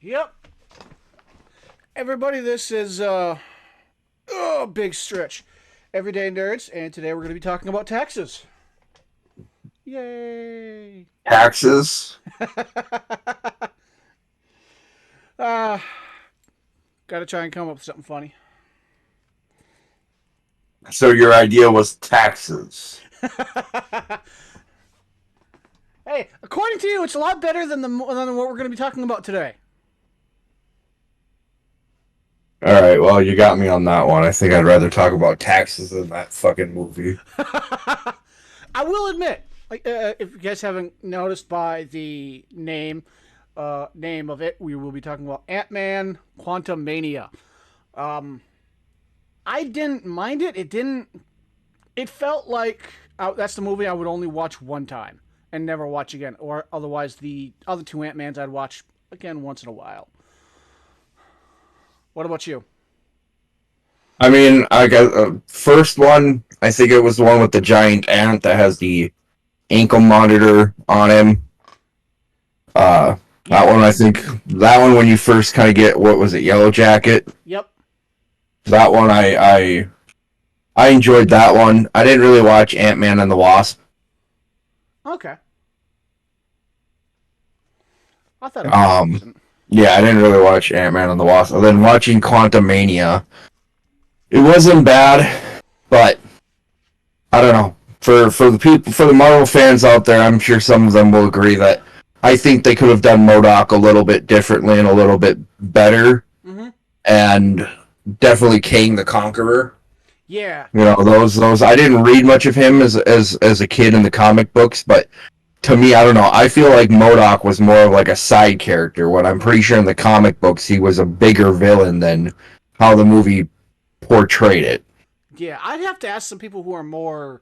Yep. Everybody, this is big stretch. Everyday nerds, and today we're going to be talking about taxes. Yay! Taxes. uh, Gotta try and come up with something funny. So your idea was taxes. Hey, according to you, it's a lot better than than what we're going to be talking about today. All right, well, you got me on that one. I think I'd rather talk about taxes than that fucking movie. I will admit, if you guys haven't noticed by the name of it, we will be talking about Ant-Man Quantumania. Um, I didn't mind it. It didn't. It felt like that's the movie I would only watch one time and never watch again. Or otherwise, the other two Ant-Mans I'd watch again once in a while. What about you? I mean, I got first one. I think it was the one with the giant ant that has the ankle monitor on him. That Yeah. one. I think that one when you first kind of get what was it, Yellow Jacket. Yep. That one, I enjoyed that one. I didn't really watch Ant-Man and the Wasp. Okay. I thought it was pretty Um, decent. yeah, I didn't really watch Ant-Man and the Wasp. And then watching Quantumania. It wasn't bad, but I don't know. For the people, for the Marvel fans out there, I'm sure some of them will agree that I think they could have done MODOK a little bit differently and a little bit better, Mm-hmm. and definitely Kang the Conqueror. Yeah. You know, those I didn't read much of him as a kid in the comic books, but to me, I don't know. I feel like MODOK was more of like a side character. When I'm pretty sure in the comic books he was a bigger villain than how the movie portrayed it. Yeah, I'd have to ask some people who are more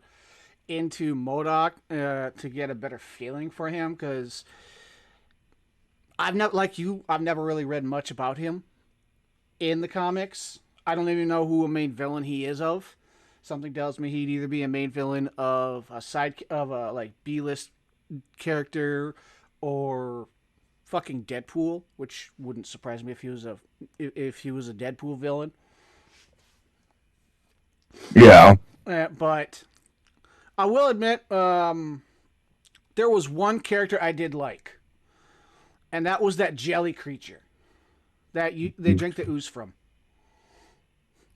into Modoc to get a better feeling for him because I've never like you. I've never really read much about him in the comics. I don't even know who a main villain he is of. Something tells me he'd either be a main villain of a side of a like B list character or fucking Deadpool, which wouldn't surprise me if he was a Deadpool villain. Yeah. But I will admit, there was one character I did like, and that was that jelly creature that they drink the ooze from.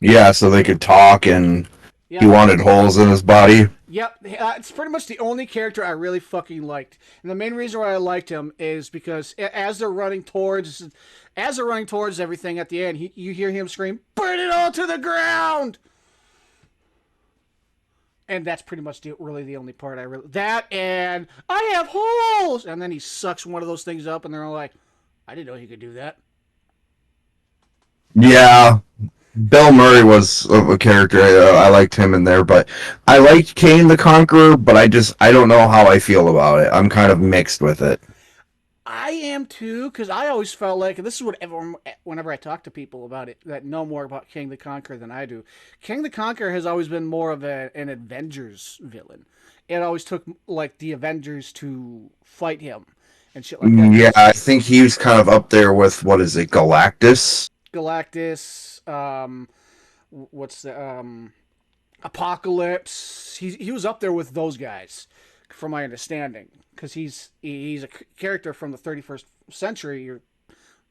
Yeah, so they could talk and he Yep, wanted holes in his body. yep. It's pretty much the only character I really fucking liked, and the main reason why I liked him is because as they're running towards everything at the end, you hear him scream, "Burn it all to the ground!" And that's pretty much really the only part I really that and I have holes, and then he sucks one of those things up, and they're all like, "I didn't know he could do that." Yeah, Bill Murray was a character. I liked him in there, but I liked Kane the Conqueror, but I don't know how I feel about it. I'm kind of mixed with it. I am too, because I always felt like, and this is what whenever I talk to people about it that know more about King the Conqueror than I do, King the Conqueror has always been more of an Avengers villain. It always took like the Avengers to fight him and shit like that. Yeah, Because I think he was kind of up there with what is it, Galactus? Galactus, what's the Apocalypse? He was up there with those guys, from my understanding, because he's a character from the 31st century, or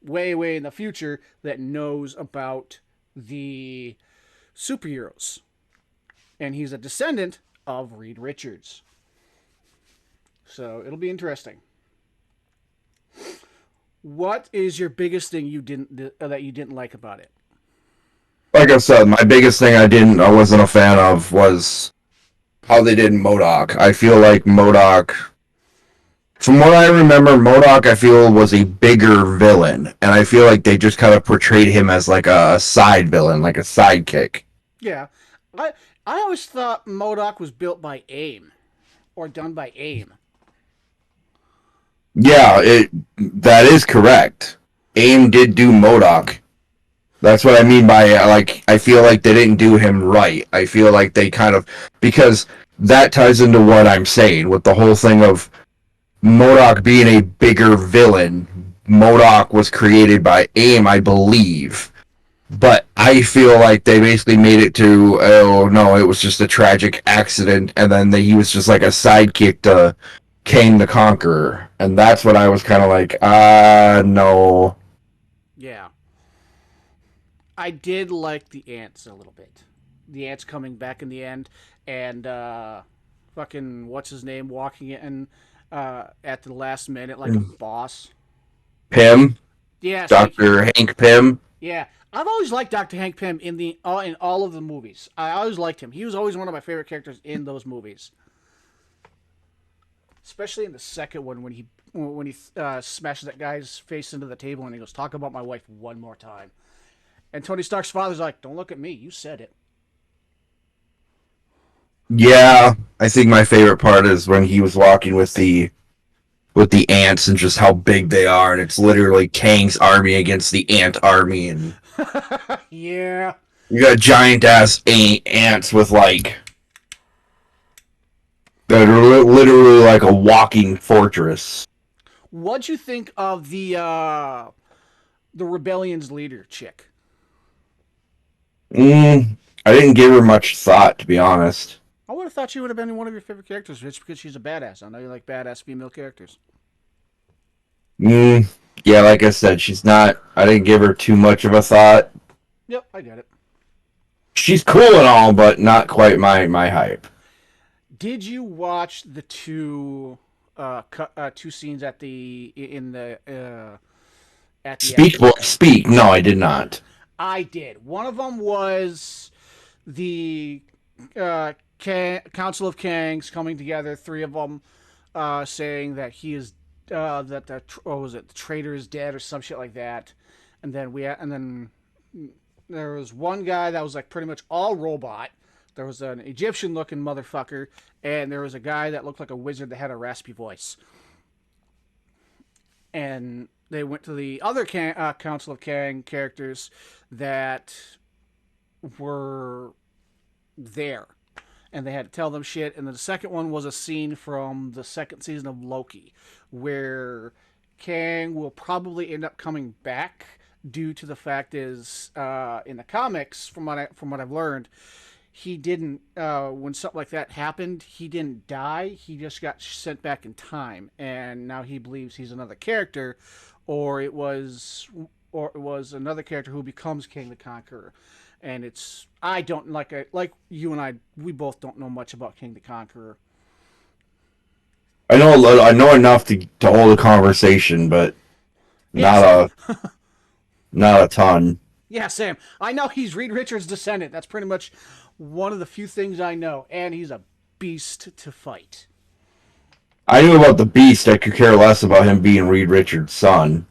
way in the future, that knows about the superheroes, and he's a descendant of Reed Richards. So it'll be interesting. What is your biggest thing that you didn't like about it? Like I said, my biggest thing I wasn't a fan of was how they did MODOK. I feel like MODOK, from what I remember, MODOK I feel was a bigger villain, and I feel like they just kind of portrayed him as like a side villain, like a sidekick. Yeah, I I always thought Modoc was built by AIM or done by AIM. Yeah, it that is correct. AIM did do MODOK. That's what I mean by like I feel like they didn't do him right. I feel like they kind of because that ties into what I'm saying with the whole thing of MODOK being a bigger villain MODOK was created by AIM, I believe. But I feel like they basically made it to, oh no, it was just a tragic accident, and then he was just like a sidekick to Kang the Conqueror, and that's what I was kind of like, no. Yeah. I did like the ants a little bit. The ants coming back in the end, and fucking what's his name walking in at the last minute like a boss. Pym, Yes, thank you. Dr. Hank Pym. Yeah, I've always liked Dr. Hank Pym in all of the movies. I always liked him. He was always one of my favorite characters in those movies, especially in the second one when he smashes that guy's face into the table and he goes, "Talk about my wife one more time." And Tony Stark's father's like, "Don't look at me. You said it." Yeah, I think my favorite part is when he was walking with the ants and just how big they are, and it's literally Kang's army against the ant army, and Yeah. you got giant ass ants with like that are literally like a walking fortress. What'd you think of the rebellion's leader chick? I didn't give her much thought, to be honest. I would have thought she would have been one of your favorite characters just because she's a badass. I know you like badass female characters. Mm, yeah, like I said, she's not. I didn't give her too much of a thought. Yep, I get it. She's cool and all, but not quite my hype. Did you watch the two scenes at the in the at the end? Speak. No, I did not. I did. One of them was the Council of Kangs coming together. Three of them saying that he is that the what was it? The traitor is dead or some shit like that. And then there was one guy that was like pretty much all robot. There was an Egyptian looking motherfucker, and there was a guy that looked like a wizard that had a raspy voice. And they went to the other Council of Kang characters that were there, and they had to tell them shit. And the second one was a scene from the second season of Loki, where Kang will probably end up coming back due to the fact is in the comics, from what I've learned, he didn't when something like that happened, he didn't die, he just got sent back in time, and now he believes he's another character, or it was another character who becomes King the Conqueror. And it's I don't like you and I, we both don't know much about King the Conqueror. I know a little. I know enough to hold a conversation, but Yeah, not same. not a ton. Yeah, Sam. I know he's Reed Richards' descendant. That's pretty much one of the few things I know. And he's a beast to fight. I knew about the Beast. I could care less about him being Reed Richards' son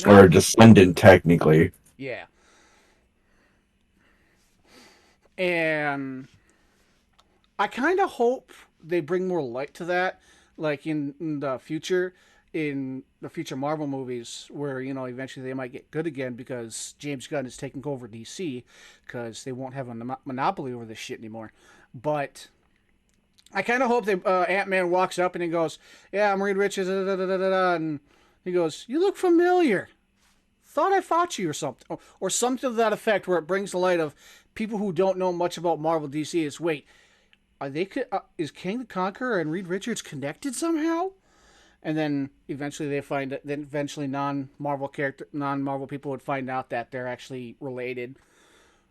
or No, a descendant, technically. yeah. And I kind of hope they bring more light to that, like in the future Marvel movies, where eventually they might get good again because James Gunn is taking over DC because they won't have a monopoly over this shit anymore. But I kind of hope that Ant Man walks up and he goes, "Yeah, I'm Reed Richards," and he goes, "You look familiar. Thought I fought you or something," or something to that effect, where it brings the light of people who don't know much about Marvel DC. Is wait, are they is King the Conqueror and Reed Richards connected somehow? And then eventually they find that. Then eventually non Marvel people would find out that they're actually related,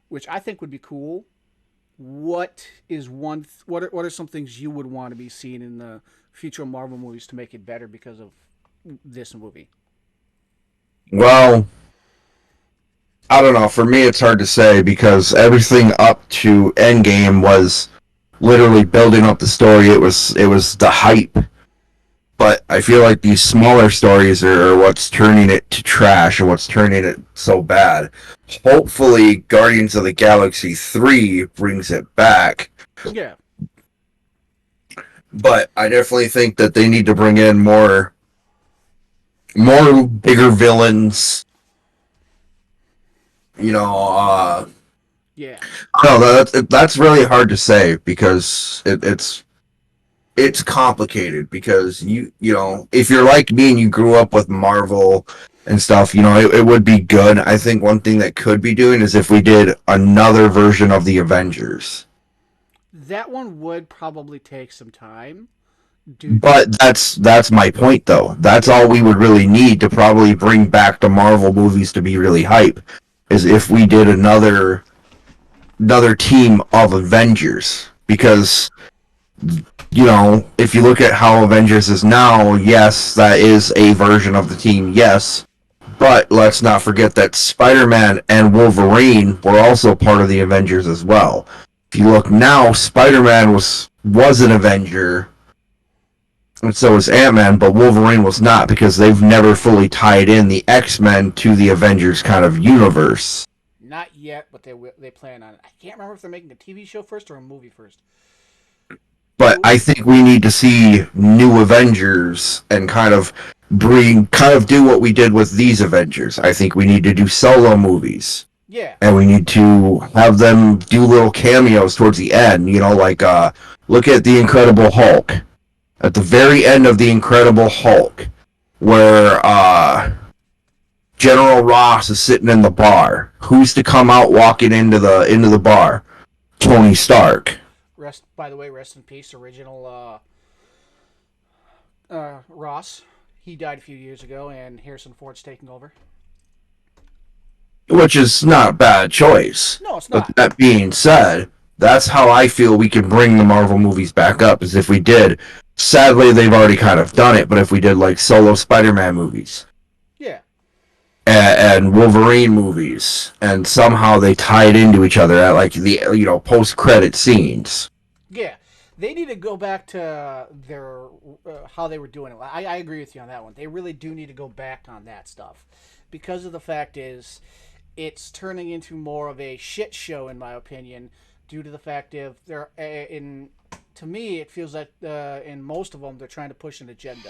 which I think would be cool. What are some things you would want to be seen in the future Marvel movies to make it better because of this movie? Well, I don't know. For me, it's hard to say because everything up to Endgame was literally building up the story. It was the hype, but I feel like these smaller stories are what's turning it to trash and what's turning it so bad. Hopefully, Guardians of the Galaxy 3 brings it back, Yeah, but I definitely think that they need to bring in more bigger villains. You know, yeah, I don't know, that's really hard to say because it's it's complicated because you know, if you're like me and you grew up with Marvel and stuff, you know, it would be good. I think one thing that could be doing is if we did another version of the Avengers. That one would probably take some time due to. But that's my point though. That's Yeah. all we would really need to probably bring back the Marvel movies to be really hype is if we did another team of Avengers because you know, if you look at how Avengers is now, yes, that is a version of the team, yes. But let's not forget that Spider-Man and Wolverine were also part of the Avengers as well. If you look now, Spider-Man was an Avenger, and so was Ant-Man, but Wolverine was not because they've never fully tied in the X-Men to the Avengers kind of universe. Not yet, but they plan on it. I can't remember if they're making a TV show first or a movie first. But I think we need to see new Avengers and kind of do what we did with these Avengers. I think we need to do solo movies. Yeah. And we need to have them do little cameos towards the end, you know, like look at the Incredible Hulk. At the very end of the Incredible Hulk, where General Ross is sitting in the bar. Who's to come out walking into the bar? Tony Stark. Rest. By the way, rest in peace, original Ross. He died a few years ago, and Harrison Ford's taking over. Which is not a bad choice. No, it's But not. that being said, that's how I feel we can bring the Marvel movies back up, is if we did. Sadly, they've already kind of done it, but if we did like solo Spider-Man movies Yeah. and Wolverine movies, and somehow they tied into each other at like the post-credit scenes. Yeah. They need to go back to their how they were doing it. I agree with you on that one. They really do need to go back on that stuff, because of the fact is, it's turning into more of a shit show in my opinion, due to the fact of they're in. To me, it feels like in most of them they're trying to push an agenda.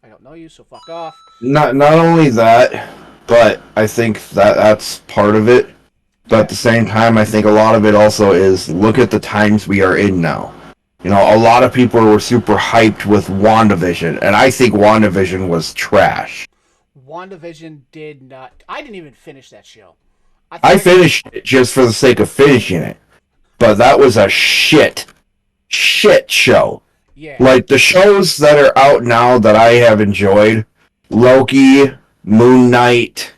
I don't know you, so fuck off. Not only that, but I think that that's part of it. But at Yeah. the same time, I think a lot of it also is look at the times we are in now. You know, a lot of people were super hyped with WandaVision, and I think WandaVision was trash. WandaVision did not. I didn't even finish that show. I I thought. finished it just for the sake of finishing it, but that was a shit show. Yeah. Like the shows that are out now that I have enjoyed, Loki, Moon Knight,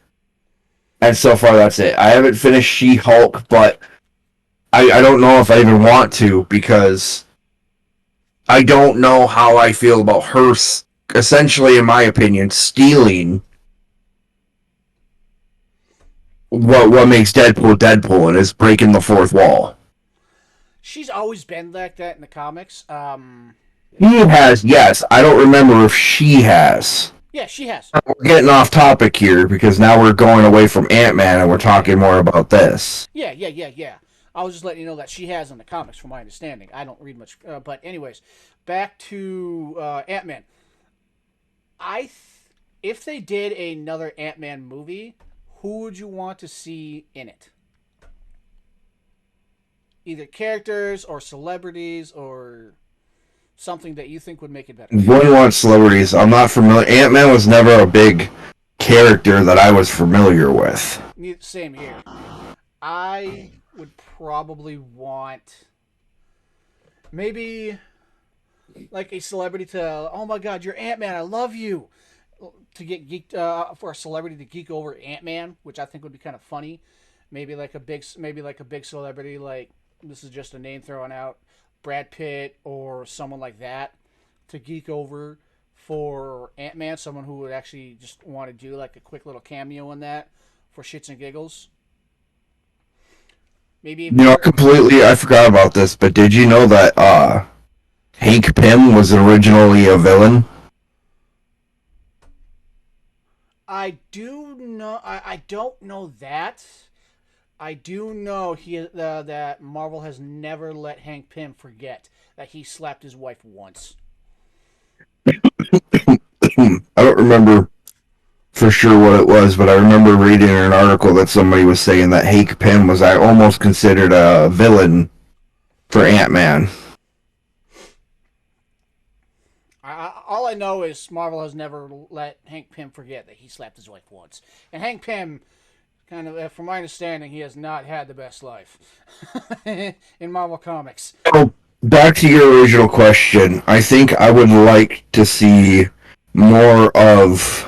and so far that's it. I haven't finished She-Hulk, but I don't know if I even want to because I don't know how I feel about her, essentially, in my opinion, stealing what makes Deadpool Deadpool and is breaking the fourth wall. She's always been like that in the comics. He has, yes. I don't remember if she has. Yeah, she has. We're getting off topic here because now we're going away from Ant-Man and we're talking more about this. Yeah. I was just letting you know that she has in the comics, from my understanding. I don't read much, but anyways, back to Ant-Man. If they did another Ant-Man movie, who would you want to see in it? Either characters or celebrities or something that you think would make it better. One wants celebrities. I'm not familiar. Ant-Man was never a big character that I was familiar with. Same here. I would probably want maybe like a celebrity to, oh my god, you're Ant-Man, I love you, to get geeked for a celebrity to geek over Ant-Man, which I think would be kind of funny. Maybe like a big celebrity, like, this is just a name thrown out, Brad Pitt or someone like that, to geek over for Ant-Man, someone who would actually just want to do like a quick little cameo in that for shits and giggles. Maybe You even know, completely, I forgot about this, but did you know that Hank Pym was originally a villain? I do know. I don't know that. I do know that Marvel has never let Hank Pym forget that he slapped his wife once. I don't remember for sure what it was, but I remember reading an article that somebody was saying that Hank Pym was almost considered a villain for Ant-Man. all I know is Marvel has never let Hank Pym forget that he slapped his wife once, and Hank Pym, kind of, from my understanding, he has not had the best life in Marvel Comics. So, back to your original question, I think I would like to see more of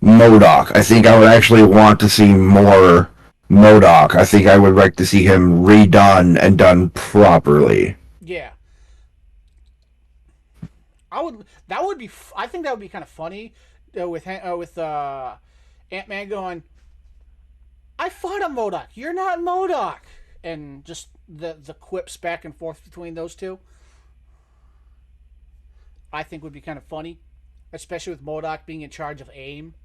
MODOK. I think I would actually want to see more MODOK. I think I would like to see him redone and done properly. Yeah, I would. That would be. I think that would be kind of funny with Ant Man going, "I fought a Modoc. You're not Modoc," and just the quips back and forth between those two. I think would be kind of funny, especially with Modoc being in charge of AIM.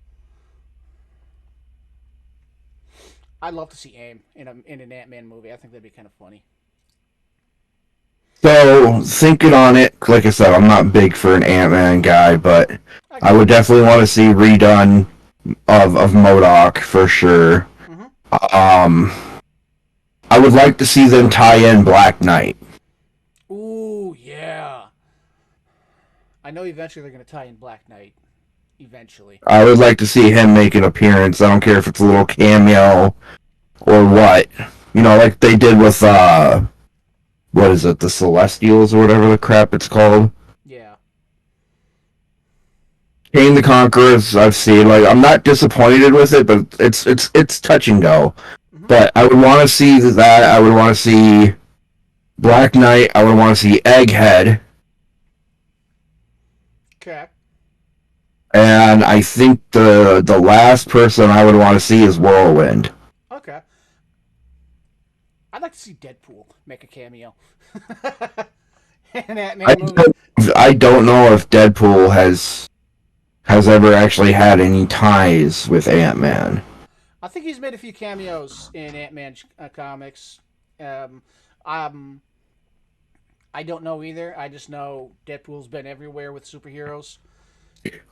I'd love to see AIM in an Ant Man movie. I think that'd be kind of funny. So, thinking on it, like I said, I'm not big for an Ant-Man guy, but I I get would it. definitely want to see redone of MODOK for sure. Mm-hmm. Um, I would like to see them tie in Black Knight. Ooh, yeah. I know eventually they're going to tie in Black Knight. Eventually. I would like to see him make an appearance. I don't care if it's a little cameo or what. You know, like they did with what is it, the Celestials or whatever the crap it's called. Yeah. Kane the Conquerors, I've seen. Like, I'm not disappointed with it, but it's touch and go. Mm-hmm. But I would want to see that. I would want to see Black Knight. I would want to see Egghead, Okay. and I think the last person I would want to see is Whirlwind. Okay. I'd like to see Deadpool make a cameo. In Ant I Man movie. don't, I don't know if Deadpool has ever actually had any ties with Ant Man. I think he's made a few cameos in Ant Man comics. Um, um, I don't know either. I just know Deadpool's been everywhere with superheroes.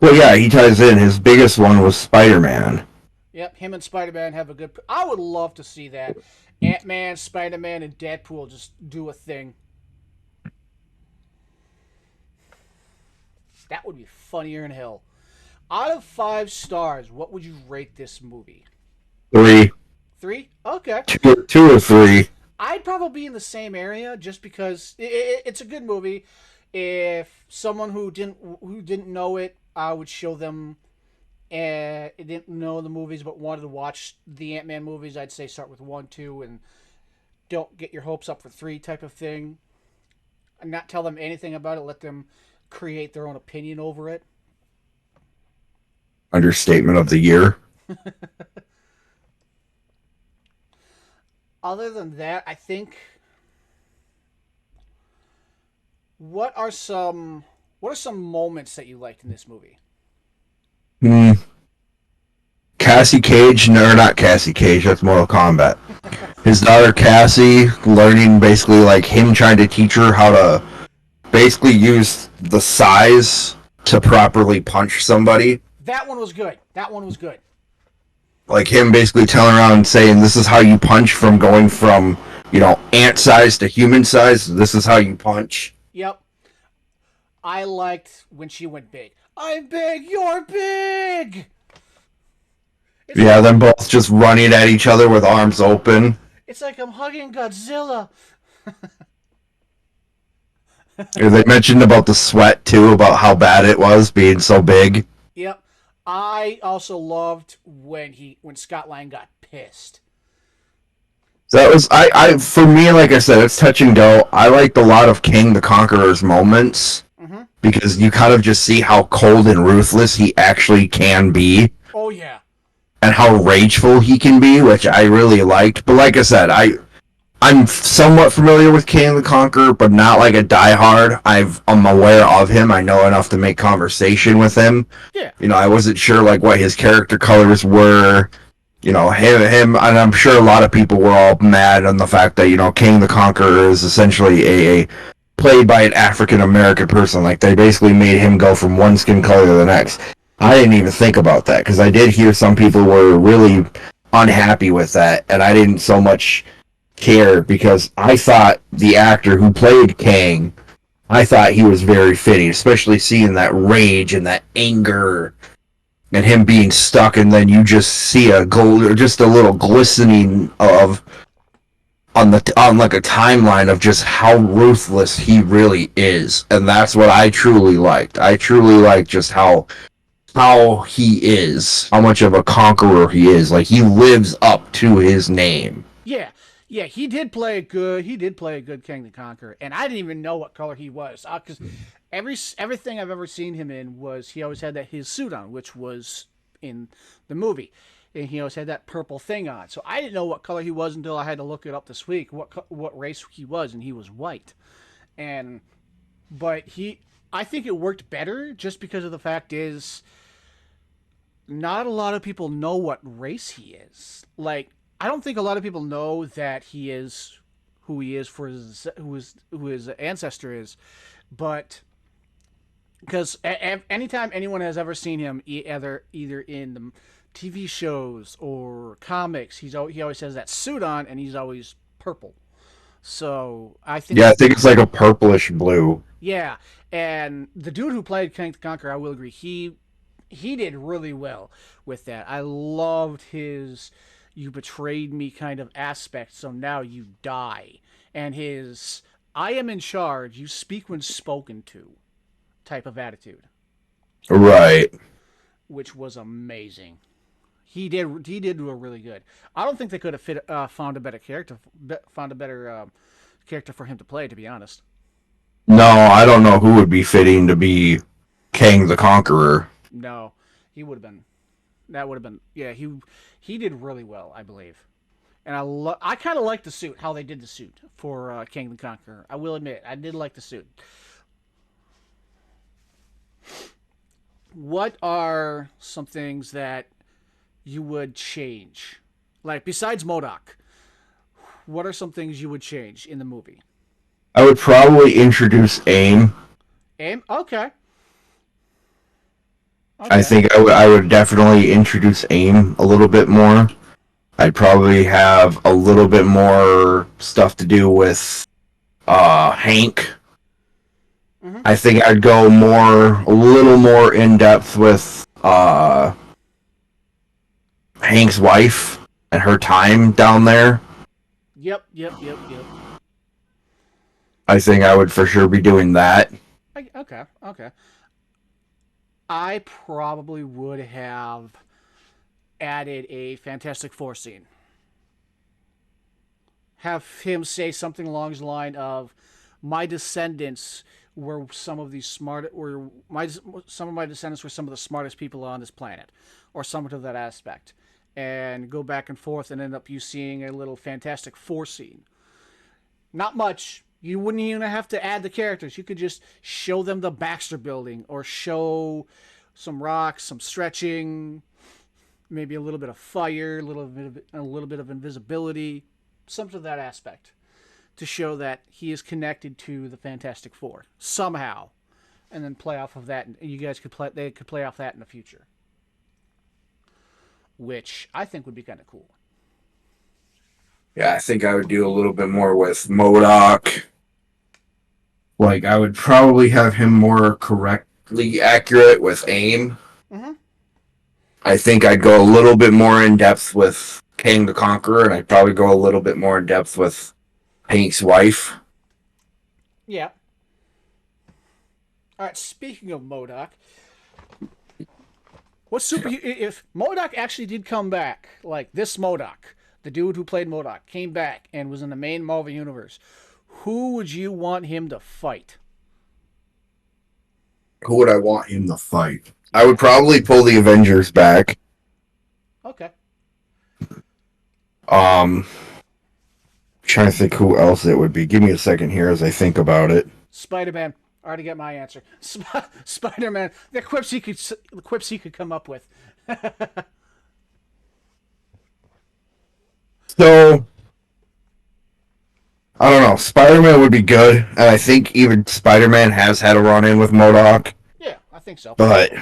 Well, yeah, he ties in. His biggest one was Spider Man. Yep, him and Spider Man have a good. I would love to see that. Ant Man, Spider Man, and Deadpool just do a thing. That would be funnier than hell. Out of 5 stars, what would you rate this movie? Three, 3? Okay. two or three. I'd probably be in the same area just because it's a good movie. If someone who didn't know it, I would show them. Didn't know the movies but wanted to watch the Ant Man movies. I'd say start with 1, 2, and don't get your hopes up for 3 type of thing. And not tell them anything about it. Let them create their own opinion over it. Understatement of the year. Other than that, I think what are some moments that you liked in this movie? Hmm. Cassie Cage, no, not Cassie Cage. That's Mortal Kombat. His daughter Cassie learning basically like him trying to teach her how to basically use the size to properly punch somebody. That one was good. That one was good. Like him basically telling around and saying, "This is how you punch from going from ant size to human size. This is how you punch." Yep. I liked when she went big. I'm big, you're big. It's Yeah, like them both just running at each other with arms open. it's like I'm hugging Godzilla. They mentioned about the sweat too, about how bad it was being so big. Yep. I also loved when Scott Lang got pissed. That was for me, like I said, it's touch and go. I liked a lot of King the Conqueror's moments Mm-hmm. because you kind of just see how cold and ruthless he actually can be Oh yeah. and how rageful he can be, which I really liked. But like I said, I'm somewhat familiar with King the Conqueror, but not like a diehard. I'm aware of him. I know enough to make conversation with him. Yeah. I wasn't sure like what his character colors were. Him, and I'm sure a lot of people were all mad on the fact that King the Conqueror is essentially a played by an African American person. Like they basically made him go from one skin color to the next. I didn't even think about that because I did hear some people were really unhappy with that, and I didn't so much care because I thought the actor who played Kang I thought he was very fitting, especially seeing that rage and that anger and him being stuck, and then you just see a gold, just a little glistening of on like a timeline of just how ruthless he really is, and that's what I truly liked. I truly liked just how he is, how much of a conqueror he is. Like he lives up to his name. Yeah, yeah, he did play a good. He did play a good King the Conqueror, and I didn't even know what color he was because everything I've ever seen him in was he always had that his suit on, which was in the movie, and he always had that purple thing on. So I didn't know what color he was until I had to look it up this week. What race he was, and he was white. And but I think it worked better just because of the fact is not a lot of people know what race he is. Like, I don't think a lot of people know that he is who he is for who his ancestor is, but because anytime anyone has ever seen him either in the TV shows or comics, he always has that suit on and he's always purple. So I think Yeah, I think it's like a purplish blue. yeah, and the dude who played King the Conqueror, I will agree, he did really well with that. I loved his "you betrayed me" kind of aspect, so now you die, and his "I am in charge, you speak when spoken to" type of attitude, Right. which was amazing. He did do a really good. I don't think they could have found a better character, found a better character for him to play. To be honest, No, I don't know who would be fitting to be Kang the Conqueror. no, he would have been. That would have been yeah. He did really well, I believe. And I kind of like the suit, how they did the suit for King the Conqueror. I will admit, I did like the suit. What are some things that you would change? Like, besides Modoc, what are some things you would change in the movie? I would probably introduce AIM. Aim? Okay. I Okay. think I would definitely introduce AIM a little bit more. I'd probably have a little bit more stuff to do with Hank. Mm-hmm. I think I'd go a little more in depth with Hank's wife and her time down there. Yep, yep, yep, yep. I think I would for sure be doing that. Okay, okay. I probably would have added a Fantastic Four scene. Have him say something along the line of, "My descendants were some of the smart, or some of my descendants were some of the smartest people on this planet," or something to that aspect, and go back and forth, and end up you seeing a little Fantastic Four scene. Not much. You wouldn't even have to add the characters. You could just show them the Baxter Building, or show some rocks, some stretching, maybe a little bit of fire, a little bit of invisibility, something to that aspect, to show that he is connected to the Fantastic Four somehow, and then play off of that. And you guys could play. They could play off that in the future, which I think would be kind of cool. Yeah, I think I would do a little bit more with Modoc. Like I would probably have him more correctly accurate with AIM. Mm-hmm. I think I'd go a little bit more in depth with Kang the Conqueror, and I'd probably go a little bit more in depth with Hank's wife. Yeah. All right. Speaking of Modoc, what super if Modoc actually did come back, like this Modoc, the dude who played Modoc, came back and was in the main Marvel universe, who would you want him to fight? Who would I want him to fight? I would Yeah. probably pull the Avengers back. Okay. Um, trying to think who else it would be. Give me a second here as I think about it. Spider Man. I already got my answer. Spider Man. The quips he could come up with. So I don't know. Spider Man would be good, and I think even Spider Man has had a run in with Modoc. Yeah, I think so. But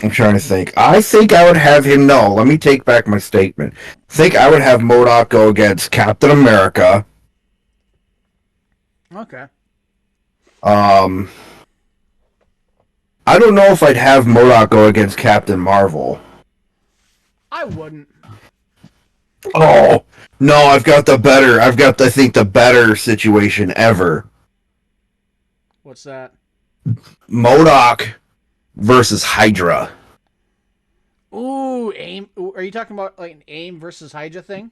I'm trying to think. I think I would have him. No, let me take back my statement. I think I would have Modoc go against Captain America, Okay. Um, I don't know if I'd have MODOK go against Captain Marvel. I wouldn't. Oh no, I think the better situation ever. What's that? MODOK versus Hydra. Ooh, aim. Ooh, are you talking about like an aim versus Hydra thing?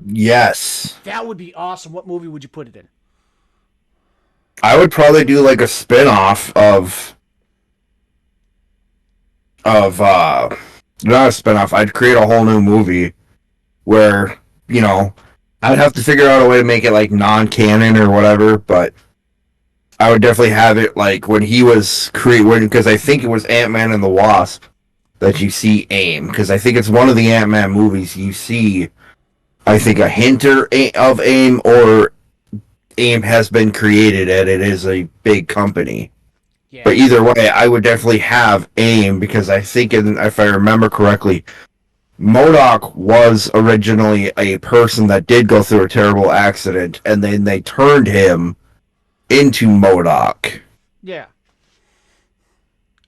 Yes. That would be awesome. What movie would you put it in? I would probably do like a spin-off of not a spin-off. I'd create a whole new movie where, you know, I'd have to figure out a way to make it like non-canon or whatever, but I would definitely have it like when he was created because I think it was Ant-Man and the Wasp that you see AIM because I think it's one of the Ant-Man movies you see I think a hint of AIM or AIM has been created and it is a big company. But Yeah. either way, I would definitely have AIM because I think, if I remember correctly, MODOK was originally a person that did go through a terrible accident, and then they turned him into MODOK. Yeah.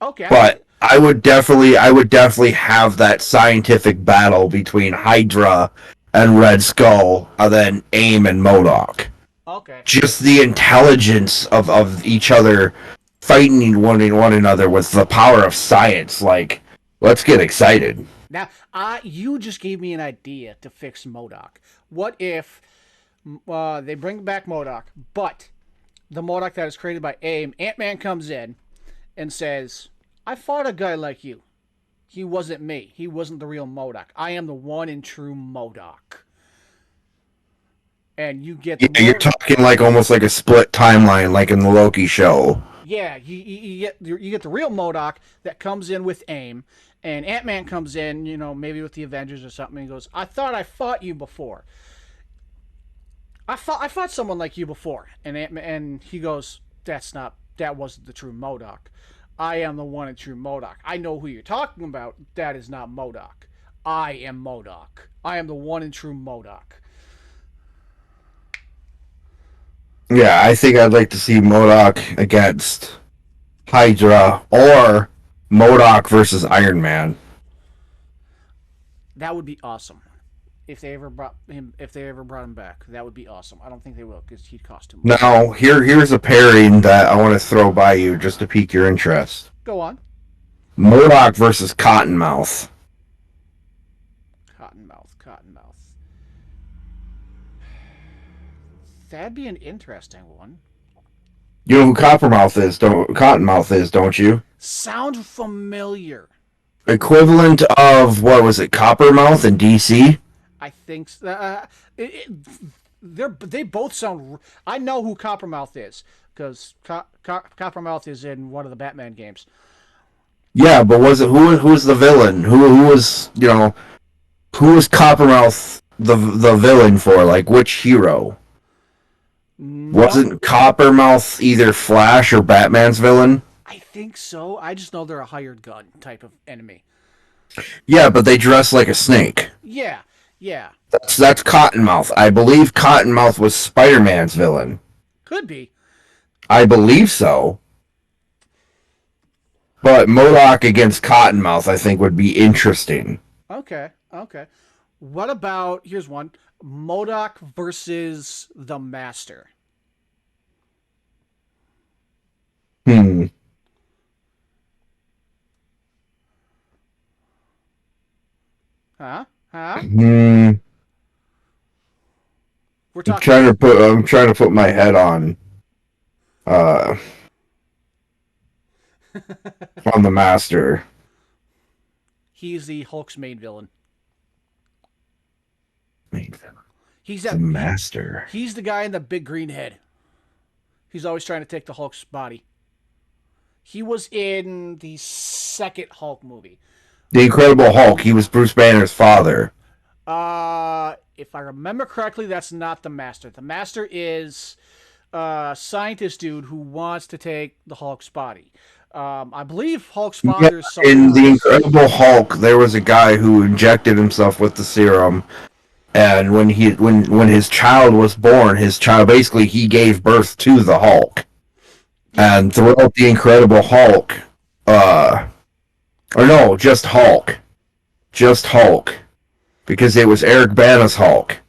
Okay. But I would definitely have that scientific battle between Hydra and Red Skull, and then AIM and MODOK. Okay. Just the intelligence of each other fighting one another with the power of science. Like, let's get excited. Now, you just gave me an idea to fix MODOK. What if they bring back MODOK, but the MODOK that is created by AIM, Ant-Man comes in and says, I fought a guy like you. He wasn't me. He wasn't the real MODOK. I am the one and true MODOK. And you get Yeah, the you're more. talking like almost like a split timeline, like in the Loki show. Yeah, you get the real MODOK that comes in with AIM, and Ant-Man comes in, maybe with the Avengers or something, and he goes, I thought I fought you before. I fought someone like you before, and he goes, that wasn't the true MODOK. I am the one and true MODOK. I know who you're talking about. That is not MODOK. I am MODOK. I am the one and true MODOK. Yeah, I think I'd like to see MODOK against Hydra or MODOK versus Iron Man. That would be awesome. If they ever brought him back, that would be awesome. I don't think they will because he'd cost too much. Now, here's a pairing that I want to throw by you just to pique your interest. Go on. MODOK versus Cottonmouth. Cottonmouth, Cottonmouth. That'd be an interesting one. You know who Cottonmouth is, don't you? Sound familiar. Equivalent of what was it, Coppermouth in DC? I think they both sound. I know who Coppermouth is because Coppermouth is in one of the Batman games. Yeah, but was it who was the villain? Who was who was Coppermouth the villain for? Like which hero? No, Wasn't Coppermouth either Flash or Batman's villain? I think so. I just know they're a hired gun type of enemy. Yeah, but they dress like a snake. Yeah, yeah, That's Cottonmouth. I believe Cottonmouth was Spider-Man's villain. could be. I believe so. But MODOK against Cottonmouth, I think, would be interesting. Okay, okay. What about here's one: Modoc versus the Master. Hmm. Huh? Huh? Hmm. We're talking. I'm trying to put my head uh on the master. He's the Hulk's main villain. The He's that master. he's the guy in the big green head. He's always trying to take the Hulk's body. He was in the second Hulk movie. The Incredible Hulk. He was Bruce Banner's father. If I remember correctly, that's not the Master. The Master is a scientist dude who wants to take the Hulk's body. I believe Hulk's Yeah, father is someone in The else. Incredible Hulk, there was a guy who injected himself with the serum And when his child was born, his child basically he gave birth to the Hulk. Yeah. And throughout the Incredible Hulk, uh, or no, just Hulk, because it was Eric Bana's Hulk.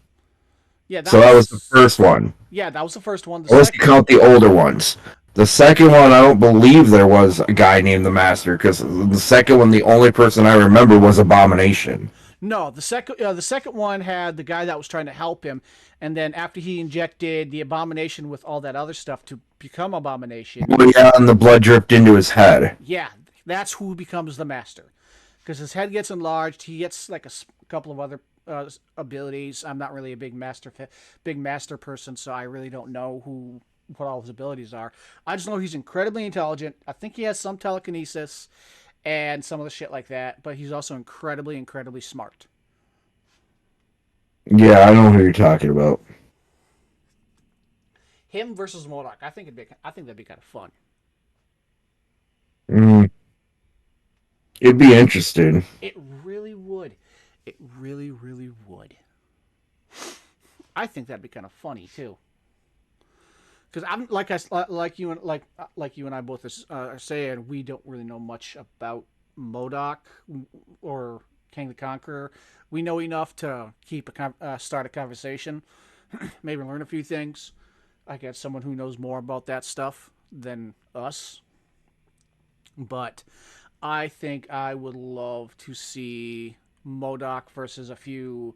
Yeah, So that was the first one. that was the first one. The Unless you second count the older ones. The second one, I don't believe there was a guy named the Master, because the second one, the only person I remember was Abomination. No, the second one had the guy that was trying to help him, and then after he injected the abomination with all that other stuff to become abomination, Well, yeah, and the blood dripped into his head. yeah, that's who becomes the master. Because his head gets enlarged, he gets like a couple of other abilities. I'm not really a big master person, so I really don't know what all his abilities are. I just know he's incredibly intelligent. I think he has some telekinesis and some of the shit like that, but he's also incredibly smart. Yeah, I know who you're talking about. Him versus Modok, I think that'd be kind of fun. Mm, it'd be interesting. It really would. It really would. I think that'd be kind of funny too. Because I'm like you and I both are saying, we don't really know much about Modoc or King the Conqueror. We know enough to start a conversation, maybe learn a few things. I get someone who knows more about that stuff than us, but I think I would love to see Modoc versus a few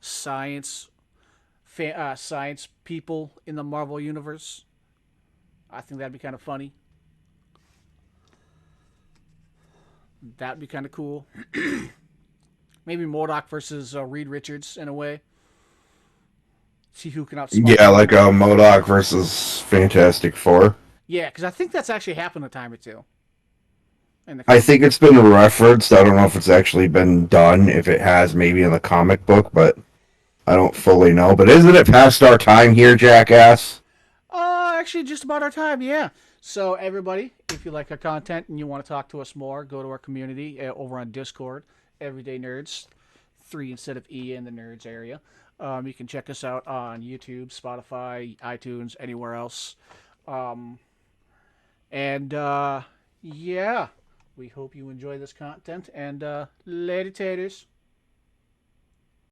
science science people in the Marvel universe. I think that'd be kind of funny. That'd be kind of cool. Maybe Modoc versus Reed Richards in a way. See who can outsmart Yeah, who like more. Modoc versus Fantastic Four. Yeah, because I think that's actually happened a time or two in the I think comics. it's been referenced. I don't know if it's actually been done. If it has, maybe in the comic book, but I don't fully know. But isn't it past our time here, jackass? Actually, just about our time, yeah. So, everybody, if you like our content and you want to talk to us more, go to our community over on Discord, Everyday Nerds, 3 instead of E in the Nerds area. You can check us out on YouTube, Spotify, iTunes, anywhere else. Um, and, yeah, we hope you enjoy this content, and later, taters.